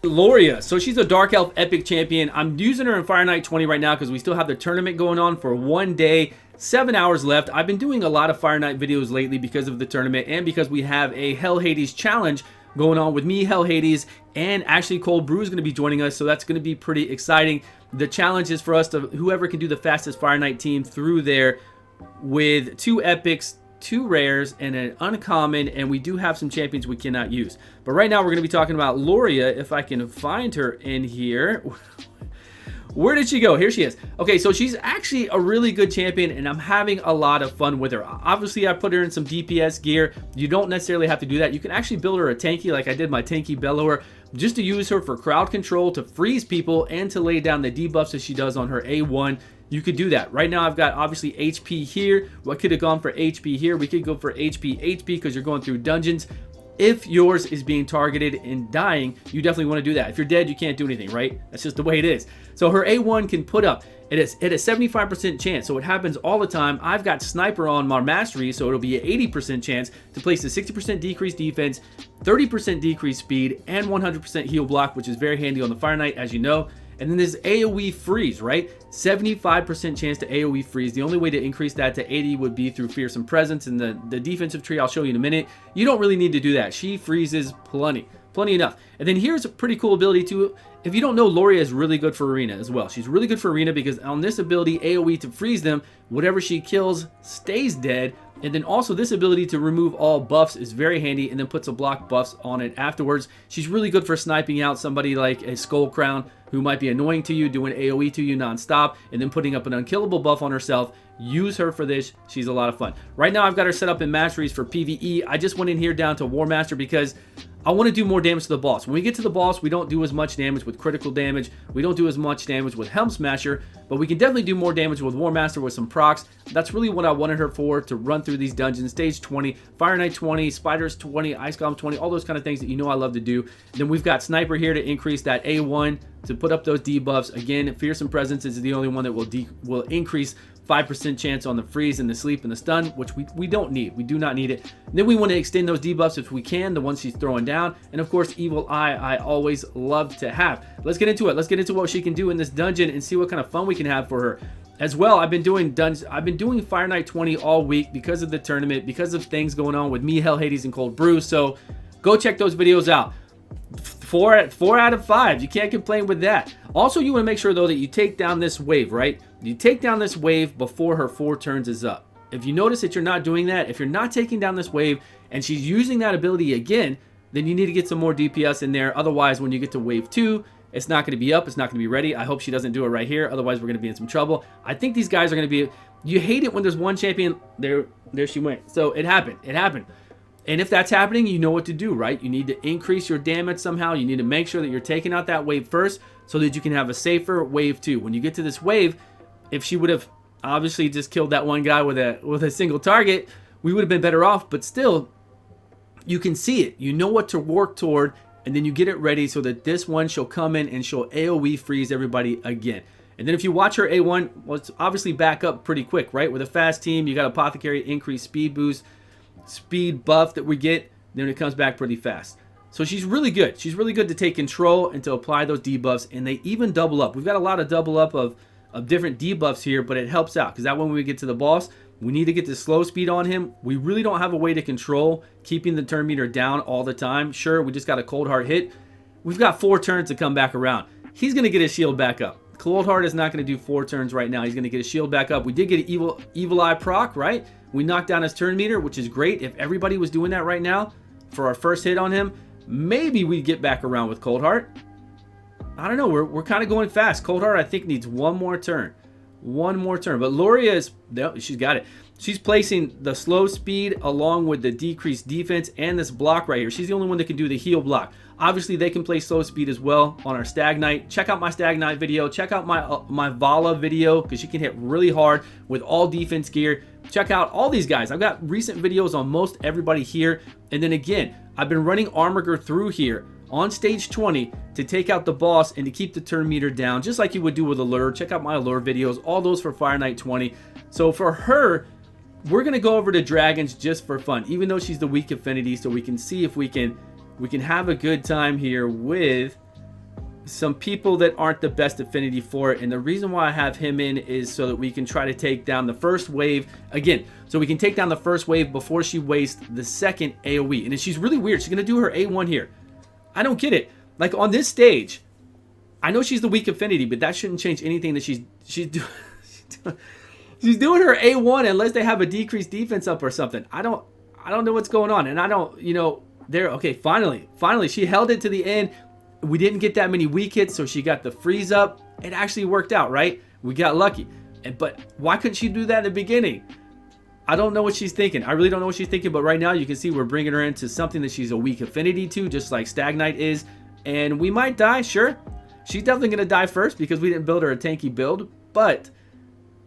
Lauria, so she's a Dark Elf Epic Champion. I'm using her in Fire Night 20 right now because we still have the tournament going on for 1 day, 7 hours left. I've been doing a lot of Fire Night videos lately because of the tournament and because we have a Hell Hades challenge going on with me, Hell Hades, and actually Cold Brew is going to be joining us, so that's going to be pretty exciting. The challenge is for us to, whoever can do the fastest Fire Night team through there with 2 epics, 2 rares, and an uncommon, and we do have some champions we cannot use. But right now we're going to be talking about Lauria, if I can find her in here. Where did she go? Here she is. Okay, so she's actually a really good champion, and I'm having a lot of fun with her. Obviously, I put her in some DPS gear. You don't necessarily have to do that. You can actually build her a tanky, like I did my tanky bellower, just to use her for crowd control, to freeze people, and to lay down the debuffs that she does on her A1. You could do that. Right now, I've got obviously HP here. What could have gone for HP here? We could go for HP because you're going through dungeons. If yours is being targeted and dying, you definitely want to do that. If you're dead, you can't do anything, right? That's just the way it is. So her A1 can put up, it is at a 75% chance, so it happens all the time. I've got Sniper on my Mastery, so it'll be an 80% chance to place a 60% decreased defense, 30% decreased speed, and 100% heal block, which is very handy on the Fire Knight, as you know. And then there's AoE freeze, right? 75% chance to AoE freeze. The only way to increase that to 80 would be through Fearsome Presence and the defensive tree I'll show you in a minute. You don't really need to do that. She freezes plenty enough. And then here's a pretty cool ability too. If you don't know, Lauria is really good for Arena as well. She's really good for Arena because on this ability, AoE to freeze them, whatever she kills stays dead. And then also this ability to remove all buffs is very handy, and then puts a block buffs on it afterwards. She's really good for sniping out somebody like a Skull Crown who might be annoying to you, doing AoE to you non-stop, and then putting up an unkillable buff on herself. Use her for this. She's a lot of fun. Right now I've got her set up in Masteries for PvE. I just went in here down to War Master because I want to do more damage to the boss. When we get to the boss, we don't do as much damage with critical damage. We don't do as much damage with Helm Smasher, but we can definitely do more damage with War Master with some procs. That's really what I wanted her for, to run through these dungeons. Stage 20, Fire Knight 20, Spiders 20, Ice Golem 20, all those kind of things that you know I love to do. Then we've got Sniper here to increase that A1, to put up those debuffs. Again, Fearsome Presence is the only one that will increase 5% chance on the freeze and the sleep and the stun, which we don't need. We do not need it. And then we want to extend those debuffs if we can, the ones she's throwing down. And of course, Evil Eye, I always love to have. Let's get into it. Let's get into what she can do in this dungeon and see what kind of fun we can have for her. As well, I've been doing Fire Night 20 all week because of the tournament, because of things going on with me, Hell Hades, and Cold Brew. So go check those videos out. 4 out of 5. You can't complain with that. Also, you want to make sure though that you take down this wave, right? You take down this wave before her 4 turns is up. If you notice that you're not doing that, if you're not taking down this wave and she's using that ability again, then you need to get some more DPS in there. Otherwise, when you get to wave 2, it's not going to be up. It's not going to be ready. I hope she doesn't do it right here. Otherwise, we're going to be in some trouble. I think these guys are going to be... You hate it when there's one champion. There she went. So it happened. It happened. And if that's happening, you know what to do, right? You need to increase your damage somehow. You need to make sure that you're taking out that wave first so that you can have a safer wave 2. When you get to this wave, if she would have obviously just killed that one guy with a single target, we would have been better off. But still, you can see it. You know what to work toward, and then you get it ready so that this one she'll come in and she'll AoE freeze everybody again. And then if you watch her A1, well, it's obviously back up pretty quick, right? With a fast team, you got Apothecary, increased speed boost, speed buff that we get, then it comes back pretty fast. So she's really good. She's really good to take control and to apply those debuffs, and they even double up. We've got a lot of double up of different debuffs here, but it helps out because that when we get to the boss, we need to get the slow speed on him. We really don't have a way to control keeping the turn meter down all the time. Sure, we just got a cold heart hit. We've got 4 turns to come back around. He's going to get his shield back up. Cold Heart is not going to do 4 turns right now. He's going to get his shield back up. We did get an Evil Eye proc, right? We knocked down his turn meter, which is great. If everybody was doing that right now for our first hit on him, maybe we'd get back around with Cold Heart. I don't know. We're kind of going fast. Cold Heart, I think, needs one more turn. One more turn. But Luria is... No, she's got it. She's placing the slow speed along with the decreased defense and this block right here. She's the only one that can do the heal block. Obviously, they can play slow speed as well on our Stag Knight. Check out my Stag Knight video. Check out my Vala video because she can hit really hard with all defense gear. Check out all these guys. I've got recent videos on most everybody here. And then again, I've been running Armiger through here on stage 20 to take out the boss and to keep the turn meter down, just like you would do with Allure. Check out my Allure videos, all those for Fire Night 20. So for her, we're going to go over to Dragons just for fun, even though she's the weak affinity, so we can see if we can have a good time here with some people that aren't the best affinity for it. And the reason why I have him in is so that we can try to take down the first wave again. So we can take down the first wave before she wastes the second AoE. And she's really weird. She's going to do her A1 here. I don't get it. Like on this stage, I know she's the weak affinity, but that shouldn't change anything that she's doing. She's doing her A1 unless they have a decreased defense up or something. I don't know what's going on. And I don't, you know, there. Okay, finally, she held it to the end. We didn't get that many weak hits, so she got the freeze up. It actually worked out, right? We got lucky. But why couldn't she do that in the beginning? I don't know what she's thinking. I really don't know what she's thinking, but right now you can see we're bringing her into something that she's a weak affinity to, just like Stagnite is. And we might die, sure. She's definitely going to die first because we didn't build her a tanky build, but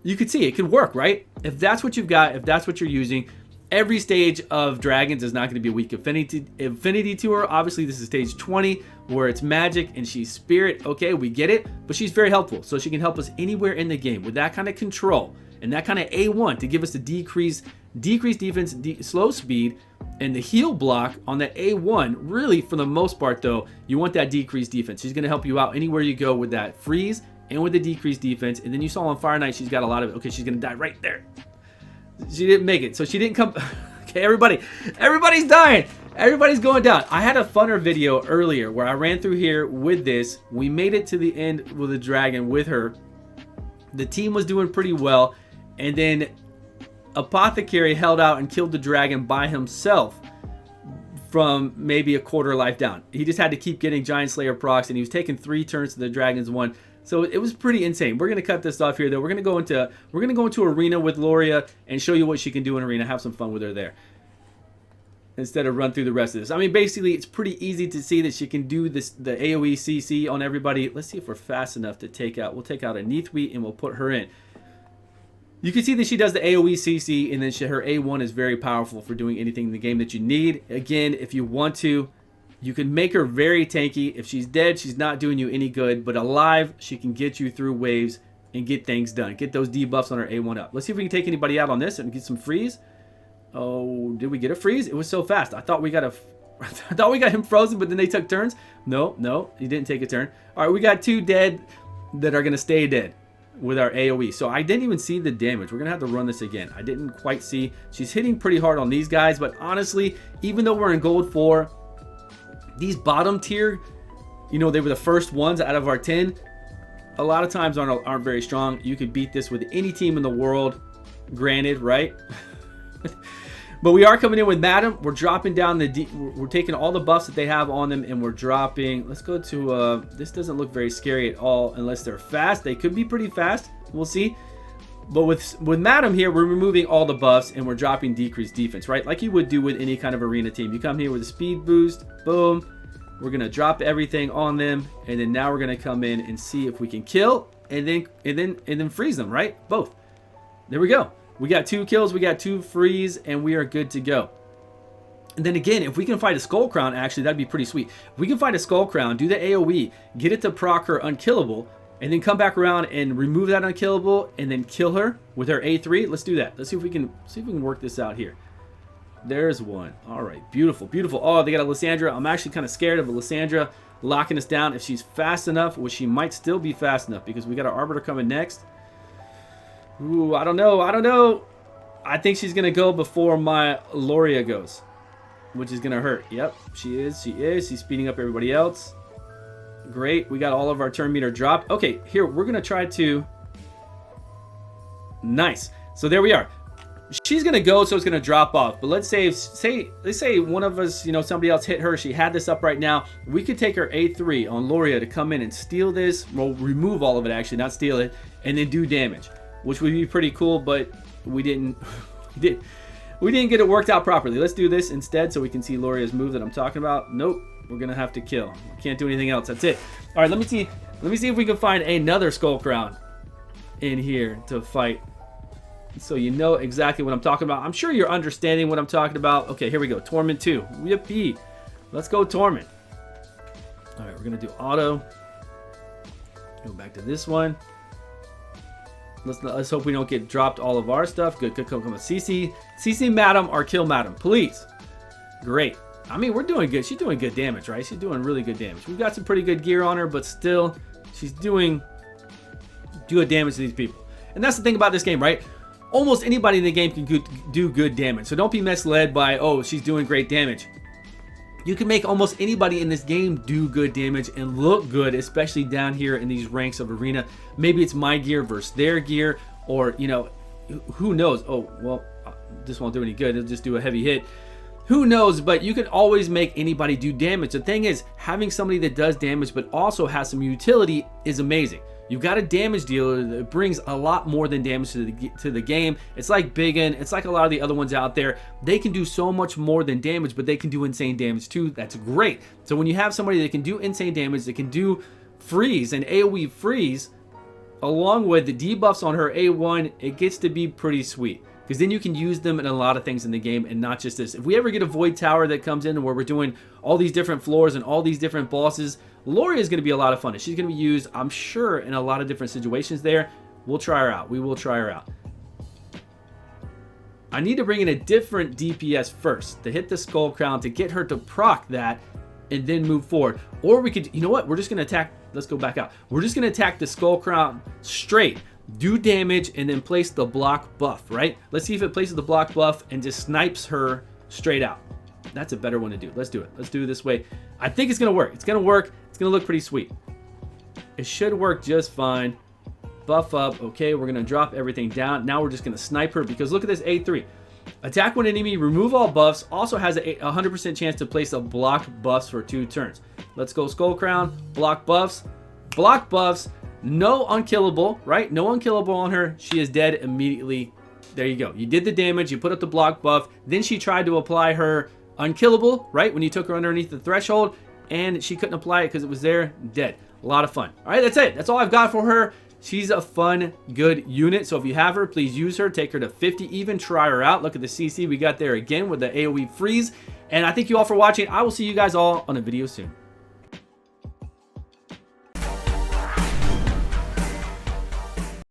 you could see it could work, right? If that's what you've got, if that's what you're using, every stage of dragons is not going to be a weak affinity to her. Obviously, this is stage 20 where it's magic and she's spirit. Okay, we get it, but she's very helpful. So she can help us anywhere in the game with that kind of control and that kind of A1 to give us the decreased defense, slow speed, and the heal block on that A1. Really, for the most part, though, you want that decreased defense. She's going to help you out anywhere you go with that freeze and with the decreased defense. And then you saw on Fire Knight, she's got a lot of it. Okay, she's going to die right there. She didn't make it, so she didn't come. Okay, everybody's dying. Everybody's going down. I had a funner video earlier where I ran through here with this. We made it to the end with a dragon with her. The team was doing pretty well, and then Apothecary held out and killed the dragon by himself from maybe a quarter life down. He just had to keep getting Giant Slayer procs, and he was taking 3 turns to the dragon's 1. So it was pretty insane. We're gonna cut this off here, though. We're gonna go into arena with Lauria and show you what she can do in arena. Have some fun with her there, instead of run through the rest of this. I mean, basically, it's pretty easy to see that she can do this, the AOE CC on everybody. Let's see if we're fast enough to take out. We'll take out a Neathwheat and we'll put her in. You can see that she does the AOE CC, and then her A1 is very powerful for doing anything in the game that you need. Again, if you want to, you can make her very tanky. If she's dead, she's not doing you any good, but alive, she can get you through waves and get things done. Get those debuffs on her A1 up. Let's see if we can take anybody out on this and get some freeze. Oh, did we get a freeze? It was so fast. I thought we got him frozen, but then they took turns. No, he didn't take a turn. All right, we got 2 dead that are going to stay dead with our AoE. So I didn't even see the damage. We're going to have to run this again. I didn't quite see. She's hitting pretty hard on these guys, but honestly, even though we're in gold 4, these bottom tier, you know, they were the first ones out of our 10. A lot of times aren't very strong. You could beat this with any team in the world, granted, right? But we are coming in with Madam. We're dropping down we're taking all the buffs that they have on them, and we're dropping. Let's go to this doesn't look very scary at all unless they're fast. They could be pretty fast. We'll see. But with Madam here, we're removing all the buffs and we're dropping decreased defense, right? Like you would do with any kind of arena team. You come here with a speed boost, boom. We're gonna drop everything on them, and then now we're gonna come in and see if we can kill and then freeze them, right? Both. There we go. We got 2 kills, we got 2 freeze, and we are good to go. And then again, if we can fight a Skull Crown, actually, that'd be pretty sweet. If we can fight a Skull Crown, do the AoE, get it to proc her unkillable, and then come back around and remove that unkillable, and then kill her with her A3. Let's do that. Let's see if we can work this out here. There's one. All right, beautiful, beautiful. Oh, they got a Lysandra. I'm actually kind of scared of a Lysandra locking us down. If she's fast enough, which she might still be fast enough because we got our Arbiter coming next. Ooh, I don't know. I think she's going to go before my Lauria goes, which is going to hurt. Yep, she is. She's speeding up everybody else. Great. We got all of our turn meter dropped. Okay, here, we're going to try to... Nice. So there we are. She's going to go, so it's going to drop off. But let's say one of us, you know, somebody else hit her. She had this up right now. We could take her A3 on Lauria to come in and steal this. Well, remove all of it, actually, not steal it, and then do damage, which would be pretty cool, but we didn't get it worked out properly. Let's do this instead so we can see Lauria's move that I'm talking about. Nope, we're gonna have to kill. We can't do anything else. That's it. All right, let me see if we can find another Skull Crown in here to fight, so you know exactly what I'm talking about. I'm sure you're understanding what I'm talking about. Okay, here we go. Torment 2. Yippee. Let's go Torment. All right, we're gonna do auto. Go back to this one. Let's hope we don't get dropped all of our stuff. Good, come on. CC Madam or kill Madam, please. Great. I mean, we're doing good. She's doing good damage, right? She's doing really good damage. We've got some pretty good gear on her, but still, she's doing good damage to these people. And that's the thing about this game, right? Almost anybody in the game can do good damage. So don't be misled by, oh, she's doing great damage. You can make almost anybody in this game do good damage and look good, especially down here in these ranks of arena. Maybe it's my gear versus their gear, or, you know, who knows? Oh, well, this won't do any good. It'll just do a heavy hit. Who knows? But you can always make anybody do damage. The thing is, having somebody that does damage but also has some utility is amazing. You've got a damage dealer that brings a lot more than damage to the game. It's like Biggin. It's like a lot of the other ones out there. They can do so much more than damage, but they can do insane damage too. That's great. So when you have somebody that can do insane damage, that can do freeze and AoE freeze, along with the debuffs on her A1, it gets to be pretty sweet. Because then you can use them in a lot of things in the game and not just this. If we ever get a Void Tower that comes in where we're doing all these different floors and all these different bosses, Lauria is going to be a lot of fun. She's going to be used, I'm sure, in a lot of different situations there. We'll try her out. We will try her out. I need to bring in a different DPS first to hit the Skull Crown to get her to proc that and then move forward. Or we could, you know what? We're just going to attack. Let's go back out. We're just going to attack the Skull Crown straight. Do damage and then place the block buff, right? Let's see if it places the block buff and just snipes her straight out. That's a better one to do. Let's do it. Let's do it this way. I think it's going to work. It's going to work. It's going to look pretty sweet. It should work just fine. Buff up. Okay, we're going to drop everything down. Now we're just going to snipe her because look at this A3. Attack one enemy, remove all buffs. Also has a 100% chance to place a block buffs for 2 turns. Let's go Skull Crown. Block buffs. Block buffs. No unkillable, right? No unkillable on her. She is dead immediately. There you go. You did the damage. You put up the block buff. Then she tried to apply her unkillable, right? When you took her underneath the threshold, and she couldn't apply it because it was there. Dead. A lot of fun. All right, that's it. That's all I've got for her. She's a fun, good unit. So if you have her, please use her. Take her to 50. Even try her out. Look at the CC we got there again with the AoE freeze. And I thank you all for watching. I will see you guys all on a video soon.